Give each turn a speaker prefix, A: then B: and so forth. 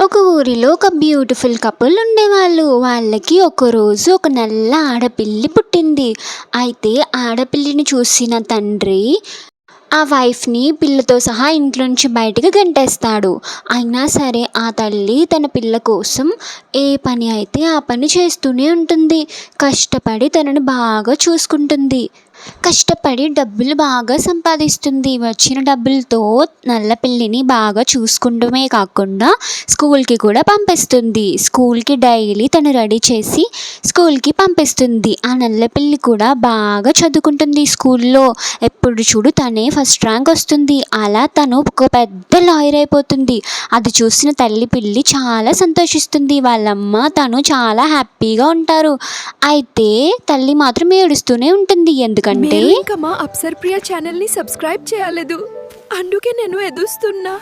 A: ఒక ఊరిలో ఒక బ్యూటిఫుల్ కపుల్ ఉండేవాళ్ళు. వాళ్ళకి ఒకరోజు ఒక నల్ల ఆడపిల్లి పుట్టింది. అయితే ఆడపిల్లిని చూసిన తండ్రి ఆ వైఫ్‌ని పిల్లతో సహా ఇంట్లోంచి బయటికి గంటేస్తాడు. అయినా సరే ఆ తల్లి తన పిల్ల కోసం ఏ పని అయితే ఆ పని చేస్తూనే ఉంటుంది. కష్టపడి తనని బాగా చూసుకుంటుంది. కష్టపడి డబ్బులు బాగా సంపాదిస్తుంది. వచ్చిన డబ్బులతో నల్ల పిల్లిని బాగా చూసుకుంటమే కాకుండా స్కూల్‌కి కూడా పంపిస్తుంది. స్కూల్‌కి డైలీ తను రెడీ చేసి స్కూల్‌కి పంపిస్తుంది. ఆ నల్ల పిల్లి కూడా బాగా చదువుకుంటుంది స్కూల్‌లో. ఎప్పుడు చూడు తనే ఫస్ట్ ర్యాంక్ వస్తుంది. అలా తను ఒక పెద్ద లాయర్ అయిపోతుంది. అది చూసిన తల్లి పిల్లి చాలా సంతోషిస్తుంది. వాళ్ళమ్మ తను చాలా హ్యాపీగా ఉంటారు. అయితే తల్లి మాత్రం ఏడుస్తూనే ఉంటుంది. ఎందుకంటే
B: మీరు ఇంకా మా అప్సర్ ప్రియ ఛానల్ని సబ్స్క్రైబ్ చేయలేదు, అందుకే నేను ఎదుస్తున్నా.